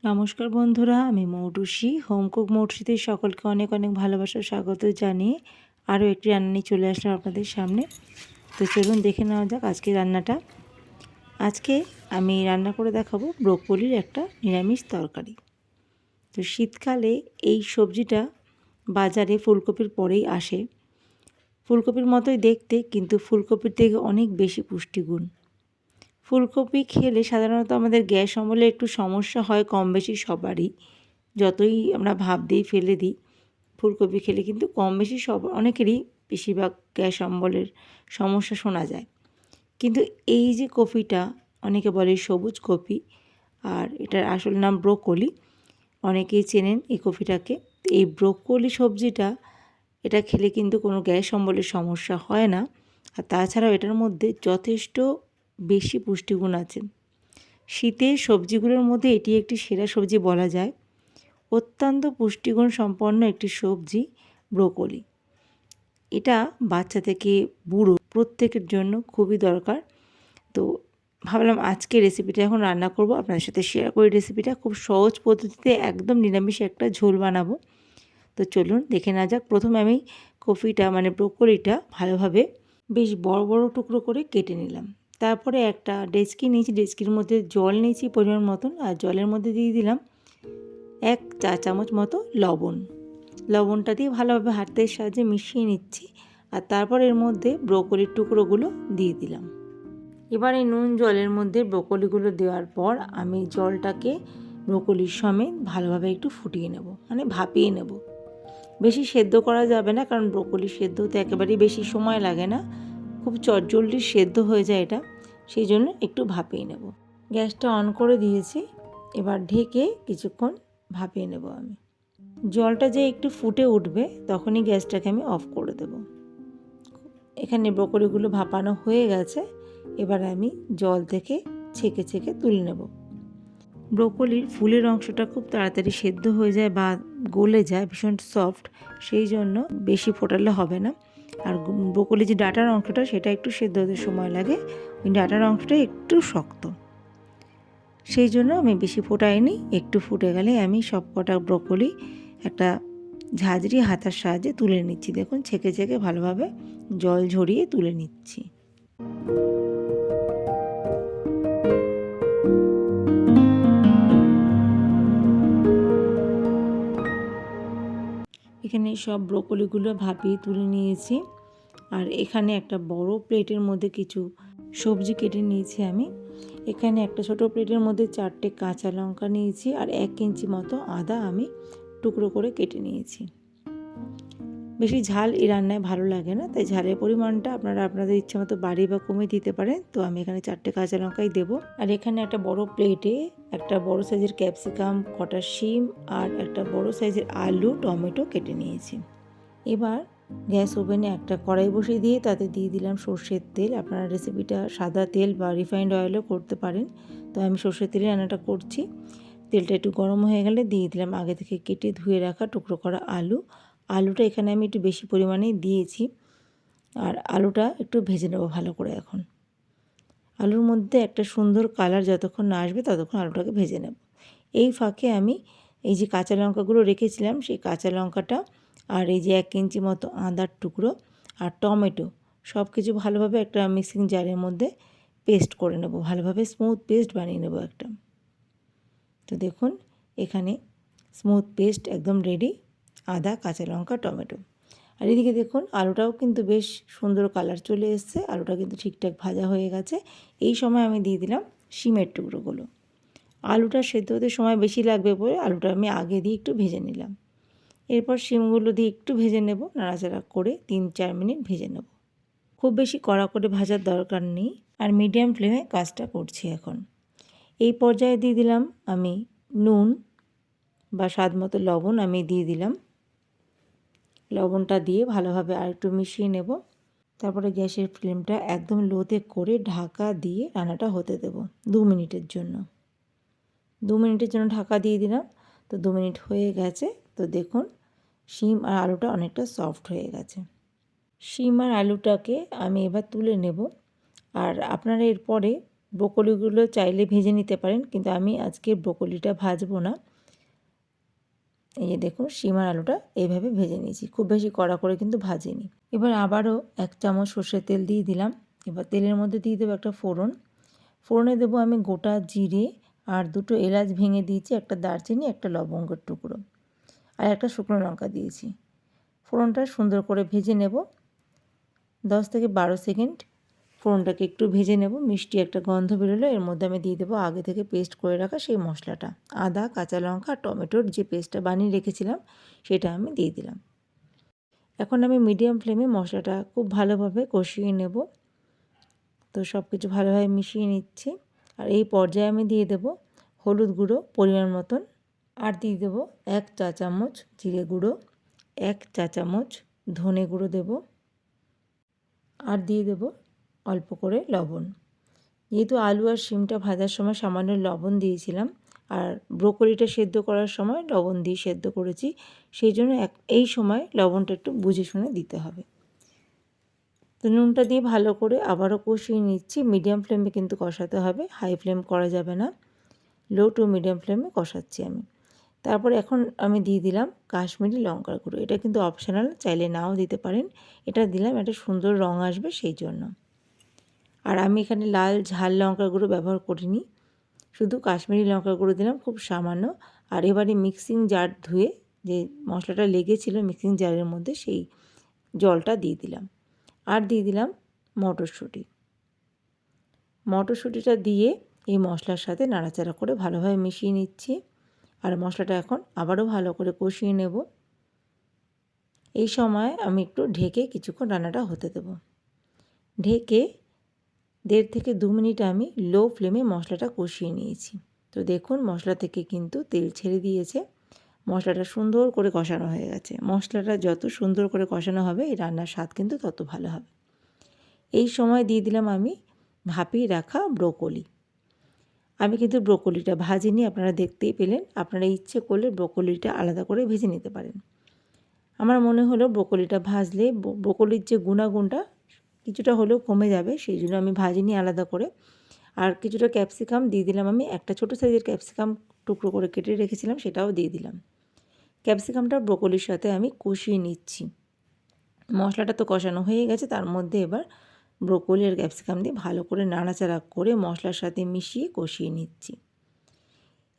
নমস্কার বন্ধুরা, আমি মৌটুসী। হোম কুক মৌটুসীতে সকলকে অনেক অনেক ভালোবাসা স্বাগত জানিয়ে আরও একটি রান্না নিয়ে চলে আসলাম আপনাদের সামনে। তো চলুন দেখে নেওয়া যাক আজকে রান্নাটা। আজকে আমি রান্না করে দেখাবো ব্রোকলির একটা নিরামিষ তরকারি। তো শীতকালে এই সবজিটা বাজারে ফুলকপির পরেই আসে। ফুলকপির মতোই দেখতে, কিন্তু ফুলকপির থেকে অনেক বেশি পুষ্টিগুণ। ফুলকপি খেলে সাধারণত আমাদের গ্যাস অম্বলে একটু সমস্যা হয় কম বেশি সবারই। যতই আমরা ভাপ দিয়ে ফেলে দিই, ফুলকপি খেলে কিন্তু কম বেশি অনেকেরই বেশিরভাগ গ্যাস অম্বলের সমস্যা শোনা যায়। কিন্তু এই যে কপিটা, অনেকে বলে সবুজ কপি, আর এটার আসল নাম ব্রোকলি। অনেকেই চেনেন এই কপিটাকে। এই ব্রোকলি সবজিটা, এটা খেলে কিন্তু কোনো গ্যাস অম্বলের সমস্যা হয় না। আর তাছাড়াও এটার মধ্যে যথেষ্ট বেশি পুষ্টিগুণ আছে। শীতের সবজিগুলোর মধ্যে এটি একটি সেরা সবজি বলা যায়। অত্যন্ত পুষ্টিগুণ সম্পন্ন একটি সবজি ব্রোকলি। এটা বাচ্চা থেকে বুড়ো প্রত্যেকের জন্য খুবই দরকার। তো ভাবলাম আজকে রেসিপিটা এখন রান্না করব, আপনাদের সাথে শেয়ার করি রেসিপিটা। খুব সহজ পদ্ধতিতে একদম নিরামিষ একটা ঝোল বানাবো। তো চলুন দেখে নেওয়া যাক। প্রথমে আমি কপিটা মানে ব্রোকলিটা ভালোভাবে বেশ বড় বড় টুকরো করে কেটে নিলাম। তারপরে একটা ডেচকি নিয়েছি, ডেচকির মধ্যে জল নিয়েছি পরিমাণ মতন, আর জলের মধ্যে দিয়ে দিলাম 1 চা চামচ মতো লবণ। লবণটা দিয়ে ভালোভাবে হাতের সাহায্যে মিশিয়ে নিচ্ছি। আর তারপর এর মধ্যে ব্রোকলির টুকরোগুলো দিয়ে দিলাম। এবার এই নুন জলের মধ্যে ব্রোকলিগুলো দেওয়ার পর আমি জলটাকে ব্রোকলির সমেত ভালোভাবে একটু ফুটিয়ে নেব, মানে ভাপিয়ে নেব। বেশি সেদ্ধ করা যাবে না, কারণ ব্রোকলি সেদ্ধ হতে একেবারেই বেশি সময় লাগে না, খুব চটজলদি সেদ্ধ হয়ে যায় এটা। সেই জন্য একটু ভাপিয়ে নেব। গ্যাসটা অন করে দিয়েছি। এবার ঢেকে কিছুক্ষণ ভাপিয়ে নেব আমি। জলটা যে একটু ফুটে উঠবে তখনই গ্যাসটাকে আমি অফ করে দেব। এখানে ব্রোকলিগুলো ভাপানো হয়ে গেছে। এবার আমি জল থেকে ছেঁকে ছেঁকে তুলে নেব। ব্রোকলির ফুলের অংশটা খুব তাড়াতাড়ি সেদ্ধ হয়ে যায় বা গলে যায়, ভীষণ সফট। সেই জন্য বেশি ফোটালে হবে না। আর ব্রোকলির যে ডাঁটার অংশটা, সেটা একটু সেদ্ধ হতে সময় লাগে। ওই ডাঁটার অংশটা একটু শক্ত, সেই জন্য আমি বেশি ফোটাইনি। একটু ফুটে গেলে আমি সব কটা ব্রোকলি একটা ঝাঁঝরি হাতার সাহায্যে তুলে নিচ্ছি। দেখুন ছেঁকে ছেঁকে ভালোভাবে জল ঝরিয়ে তুলে নিচ্ছি। এখানে সব ব্রোকলিগুলো ভাপিয়ে তুলে নিয়েছি। আর এখানে একটা বড় প্লেটের মধ্যে কিছু সবজি কেটে নিয়েছি আমি। এখানে একটা ছোট প্লেটের মধ্যে 4টে কাঁচা লঙ্কা নিয়েছি, আর 1 ইঞ্চি মতো আদা আমি টুকরো করে কেটে নিয়েছি। বেশি ঝাল এই রান্নায় ভালো লাগে না, তাই ঝালের পরিমাণটা আপনারা আপনাদের ইচ্ছে মতো বাড়িয়ে বা কমিয়ে দিতে পারেন। তো আমি এখানে 4টে কাঁচা লঙ্কাই দেবো। আর এখানে একটা বড় প্লেটে একটা বড় সাইজের ক্যাপসিকাম, কটা শিম আর একটা বড় সাইজের আলু টমেটো কেটে নিয়েছি। এবার গ্যাস ওভেনে একটা কড়াই বসিয়ে দিয়ে তাতে দিয়ে দিলাম সর্ষের তেল। আপনারা রেসিপিটা সাদা তেল বা রিফাইন্ড অয়েলও করতে পারেন। তো আমি সর্ষের তেলে রান্নাটা করছি। তেলটা একটু গরম হয়ে গেলে দিয়ে দিলাম আগে থেকে কেটে ধুয়ে রাখা টুকরো করা আলু। আলুটা এখানে আমি একটু বেশি পরিমাণেই দিয়েছি। আর আলুটা একটু ভেজে নেব ভালো করে। এখন আলুর মধ্যে একটা সুন্দর কালার যতক্ষণ না আসবে ততক্ষণ আলুটাকে ভেজে নেব। এই ফাঁকে আমি এই যে কাঁচা লঙ্কাগুলো রেখেছিলাম, সেই কাঁচা লঙ্কাটা আর এই যে 1 ইঞ্চি মতো আদার টুকরো আর টমেটো সব কিছু ভালোভাবে একটা মিক্সিং জারের মধ্যে পেস্ট করে নেব। ভালোভাবে স্মুথ পেস্ট বানিয়ে নেব একটা। তো দেখুন এখানে স্মুথ পেস্ট একদম রেডি, আদা, কাঁচা লঙ্কা, টমেটো। আর এদিকে দেখুন আলুটাও কিন্তু বেশ সুন্দর কালার চলে এসছে, আলুটা কিন্তু ঠিকঠাক ভাজা হয়ে গেছে। এই সময় আমি দিয়ে দিলাম শিমের টুকরোগুলো। আলুটা সেদ্ধ হতে সময় বেশি লাগবে বলে আলুটা আমি আগে দিয়ে একটু ভেজে নিলাম। এরপর শিমগুলো দিয়ে একটু ভেজে নেব, নাড়াচাড়া করে 3-4 মিনিট ভেজে নেব। খুব বেশি কড়া করে ভাজার দরকার নেই, আর মিডিয়াম ফ্লেমে কাজটা করছি এখন। এই পর্যায়ে দিয়ে দিলাম আমি নুন বা স্বাদ মতো লবণ আমি দিয়ে দিলাম। লবণটা দিয়ে ভালোভাবে আর একটু মিশিয়ে নেব। তারপরে গ্যাসের ফ্লেমটা একদম লোতে করে ঢাকা দিয়ে রান্নাটা হতে দেব 2 মিনিটের জন্য। 2 মিনিটের জন্য ঢাকা দিয়ে দিলাম। তো 2 মিনিট হয়ে গেছে। তো দেখুন শিম আর আলুটা অনেকটা সফট হয়ে গেছে। শিম আর আলুটাকে আমি এবার তুলে নেব। আর আপনারা এরপরে ব্রোকলিগুলো চাইলে ভেজে নিতে পারেন, কিন্তু আমি আজকে ব্রোকলিটা ভাজবো না। এই যে দেখুন শিম আর আলুটা এইভাবে ভেজে নিয়েছি, খুব বেশি কড়া করে কিন্তু ভাজিনি। এবার আবারও 1 চামচ সর্ষের তেল দিয়ে দিলাম। এবার তেলের মধ্যে দিয়ে দেবো একটা ফোড়ন। ফোড়নে দেবো আমি গোটা জিরে আর 2টো এলাচ ভেঙে দিয়েছি, একটা দারচিনি, একটা লবঙ্গের টুকরো আর একটা শুকনো লঙ্কা দিয়েছি। ফোড়নটা সুন্দর করে ভেজে নেব। 10 থেকে 12 সেকেন্ড ফোড়নটাকে একটু ভেজে নেব। মিষ্টি একটা গন্ধ বেরোলে এর মধ্যে আমি দিয়ে দেবো আগে থেকে পেস্ট করে রাখা সেই মশলাটা। আদা, কাঁচা লঙ্কা আর টমেটোর যে পেস্টটা বানিয়ে রেখেছিলাম সেটা আমি দিয়ে দিলাম। এখন আমি মিডিয়াম ফ্লেমে মশলাটা খুব ভালোভাবে কষিয়ে নেব। তো সব কিছু ভালোভাবে মিশিয়ে নিচ্ছি। আর এই পর্যায়ে আমি দিয়ে দেব হলুদ গুঁড়ো পরিমাণ মতন, আর দিয়ে দেবো 1 চা চামচ জিরে গুঁড়ো, 1 চা চামচ ধনে গুঁড়ো দেব, আর দিয়ে দেব অল্প করে লবণ। যেহেতু আলু আর শিমটা ভাজার সময় সামান্য লবণ দিয়েছিলাম, আর ব্রোকলিটা সেদ্ধ করার সময় লবণ দিয়ে সেদ্ধ করেছি, সেই জন্য এই সময় লবণটা একটু বুঝে শুনে দিতে হবে। তো নুনটা দিয়ে ভালো করে আবারও কষিয়ে নিচ্ছি। মিডিয়াম ফ্লেমে কিন্তু কষাতে হবে, হাই ফ্লেম করা যাবে না। লো টু মিডিয়াম ফ্লেমে কষাচ্ছি আমি। তারপরে এখন আমি দিয়ে দিলাম কাশ্মীরি লঙ্কার গুঁড়ো। এটা কিন্তু অপশনাল, চাইলে নাও দিতে পারেন। এটা দিলাম একটা সুন্দর রঙ আসবে সেই জন্য। আর আমি এখানে লাল ঝাল লঙ্কার গুঁড়ো ব্যবহার করিনি, শুধু কাশ্মীরি লঙ্কার গুঁড়ো দিলাম খুব সামান্য। আর এবারে মিক্সিং জার ধুয়ে যে মশলাটা লেগেছিল মিক্সিং জারের মধ্যে, সেই জলটা দিয়ে দিলাম। আর দিয়ে দিলাম মটরশুঁটি। মটরশুঁটিটা দিয়ে এই মশলার সাথে নাড়াচাড়া করে ভালোভাবে মিশিয়ে নিচ্ছি। আর মশলাটা এখন আবারও ভালো করে কষিয়ে নেব। এই সময় আমি একটু ঢেকে কিছুক্ষণ রান্নাটা হতে দেব। ঢেকে 1.5 থেকে 2 মিনিট আমি লো ফ্লেমে মশলাটা কষিয়ে নিয়েছি। তো দেখুন মশলা থেকে কিন্তু তেল ছেড়ে দিয়েছে, মশলাটা সুন্দর করে কষানো হয়ে গেছে। মশলাটা যত সুন্দর করে কষানো হবে এই রান্নার স্বাদ কিন্তু তত ভালো হবে। এই সময় দিয়ে দিলাম আমি ভাপিয়ে রাখা ব্রোকলি। আমি কিন্তু ব্রোকলিটা ভাজিনি, আপনারা দেখতেই পেলেন। আপনারা ইচ্ছে করলে ব্রোকলিটা আলাদা করে ভেজে নিতে পারেন। আমার মনে হলো ব্রোকলিটা ভাজলে ব্রোকলির যে গুণাগুণটা কিছুটা হলেও কমে যাবে, সেই জন্য আমি ভাজিনি আলাদা করে। আর কিছুটা ক্যাপসিকাম দিয়ে দিলাম আমি, একটা ছোটো সাইজের ক্যাপসিকাম টুকরো করে কেটে রেখেছিলাম সেটাও দিয়ে দিলাম। ক্যাপসিকামটা ব্রোকলির সাথে আমি কষিয়ে নিচ্ছি। মশলাটা তো কষানো হয়ে গেছে, তার মধ্যে এবার ব্রোকলি আর ক্যাপসিকাম দিয়ে ভালো করে নাড়াচাড়া করে মশলার সাথে মিশিয়ে কষিয়ে নিচ্ছি।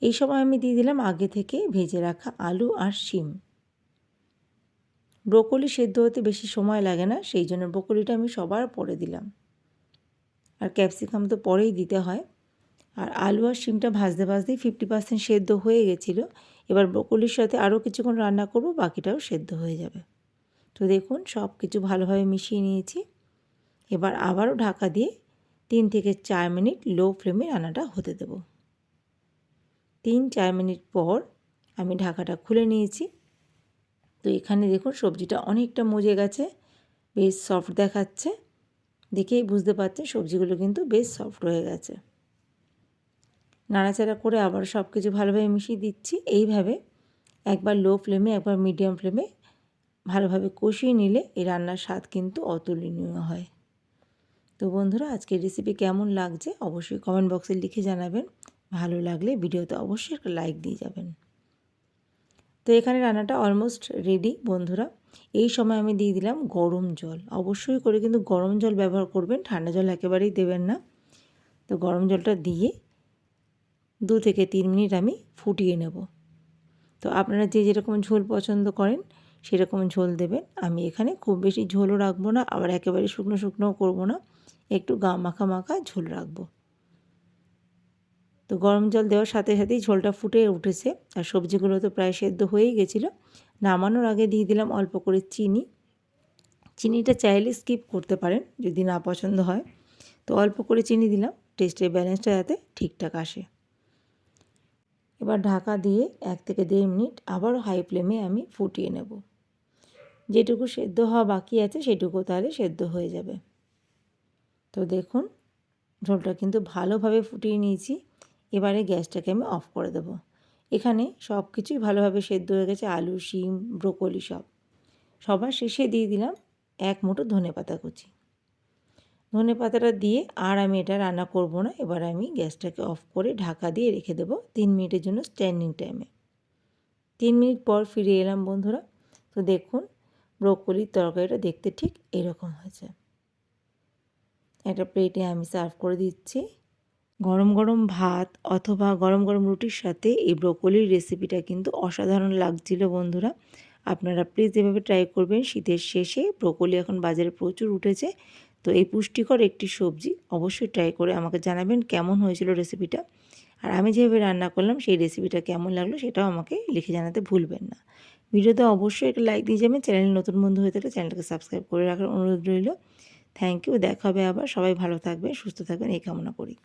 এই সময় আমি দিয়ে দিলাম আগে থেকে ভেজে রাখা আলু আর শিম। ব্রোকলি সেদ্ধ হতে বেশি সময় লাগে না, সেই জন্য ব্রোকলিটা আমি সবার পরে দিলাম, আর ক্যাপসিকাম তো পরেই দিতে হয়। আর আলু আর শিমটা ভাজতে ভাজতেই 50% সেদ্ধ হয়ে গেছিলো। এবার ব্রোকলির সাথে আরও কিছুক্ষণ রান্না করব, বাকিটাও সেদ্ধ হয়ে যাবে। তো দেখুন সব কিছু ভালোভাবে মিশিয়ে নিয়েছি। এবার আবারও ঢাকা দিয়ে 3 থেকে 4 মিনিট লো ফ্লেমে রান্নাটা হতে দেব। 3-4 মিনিট পর আমি ঢাকাটা খুলে নিয়েছি। তো এখানে দেখুন সবজিটা অনেকটা মজে গেছে, বেশ সফট দেখাচ্ছে। দেখেই বুঝতে পারছেন সবজিগুলো কিন্তু বেশ সফট হয়ে গেছে। নাড়াচাড়া করে আবার সব কিছু ভালোভাবে মিশিয়ে দিচ্ছি। এইভাবে একবার লো ফ্লেমে একবার মিডিয়াম ফ্লেমে ভালোভাবে কষিয়ে নিলে এই রান্নার স্বাদ কিন্তু অতুলনীয় হয়। তো বন্ধুরা আজকের রেসিপি কেমন লাগছে অবশ্যই কমেন্ট বক্সে লিখে জানাবেন। ভালো লাগলে ভিডিওতে অবশ্যই একটা লাইক দিয়ে যাবেন। তো এখানে রান্নাটা অলমোস্ট রেডি বন্ধুরা। এই সময় আমি দিয়ে দিলাম গরম জল। অবশ্যই করে কিন্তু গরম জল ব্যবহার করবেন, ঠান্ডা জল একেবারেই দেবেন না। তো গরম জলটা দিয়ে 2 থেকে 3 মিনিট আমি ফুটিয়ে নেব। তো আপনারা যে যেরকম ঝোল পছন্দ করেন সেরকম ঝোল দেবেন। আমি এখানে খুব বেশি ঝোলও রাখবো না, আবার একেবারে শুকনো শুকনোও করবো না, একটু গা মাখা মাখা ঝোল রাখবো। তো গরম জল দেওয়ার সাথে সাথেই ঝোলটা ফুটে উঠেছে, আর সবজিগুলো তো প্রায় সেদ্ধ হয়েই গেছিলো। নামানোর আগে দিয়ে দিলাম অল্প করে চিনি। চিনিটা চাইলে স্কিপ করতে পারেন যদি না পছন্দ হয়। তো অল্প করে চিনি দিলাম, টেস্টের ব্যালেন্সটা যাতে ঠিকঠাক আসে। এবার ঢাকা দিয়ে 1 থেকে 1.5 মিনিট আবারও হাই ফ্লেমে আমি ফুটিয়ে নেব। যেটুকু সেদ্ধ হওয়া বাকি আছে সেটুকু তাহলে সেদ্ধ হয়ে যাবে। তো দেখুন ঝোলটা কিন্তু ভালোভাবে ফুটিয়ে নিয়েছি। এবারে গ্যাসটাকে আমি অফ করে দেব। এখানে সব কিছুই ভালোভাবে সেদ্ধ হয়ে গেছে, আলু, শিম, ব্রোকলি সবার শেষে দিয়ে দিলাম 1 মুঠো ধনেপাতা কুচি। ধনে পাতাটা দিয়ে আর আমি এটা রান্না করব না। এবার আমি গ্যাসটাকে অফ করে ঢাকা দিয়ে রেখে দেবো 3 মিনিটের জন্য স্ট্যান্ডিং টাইমে। 3 মিনিট পর ফিরে এলাম বন্ধুরা। তো দেখুন ব্রোকলির তরকারিটা দেখতে ঠিক এরকম হয়েছে। একটা প্লেটে আমি সার্ভ করে দিচ্ছি। গরম গরম ভাত অথবা গরম গরম রুটির সাথে এই ব্রোকলির রেসিপিটা কিন্তু অসাধারণ লাগছিল বন্ধুরা। আপনারা প্লিজ এভাবে ট্রাই করবেন। শীতের শেষে ব্রোকলি এখন বাজারে প্রচুর উঠেছে। তো এই পুষ্টিকর একটি সবজি অবশ্যই ট্রাই করে আমাকে জানাবেন কেমন হয়েছিল রেসিপিটা। আর আমি যেভাবে রান্না করলাম সেই রেসিপিটা কেমন লাগলো সেটাও আমাকে লিখে জানাতে ভুলবেন না। ভিডিওতে অবশ্যই একটা লাইক দিয়ে যাবেন। চ্যানেলে নতুন বন্ধু হয়ে থাকলে চ্যানেলটাকে সাবস্ক্রাইব করে রাখার অনুরোধ রইল। Thank you. দেখা হবে আবার। সবাই ভালো থাকবেন, সুস্থ থাকবেন এই কামনা করি।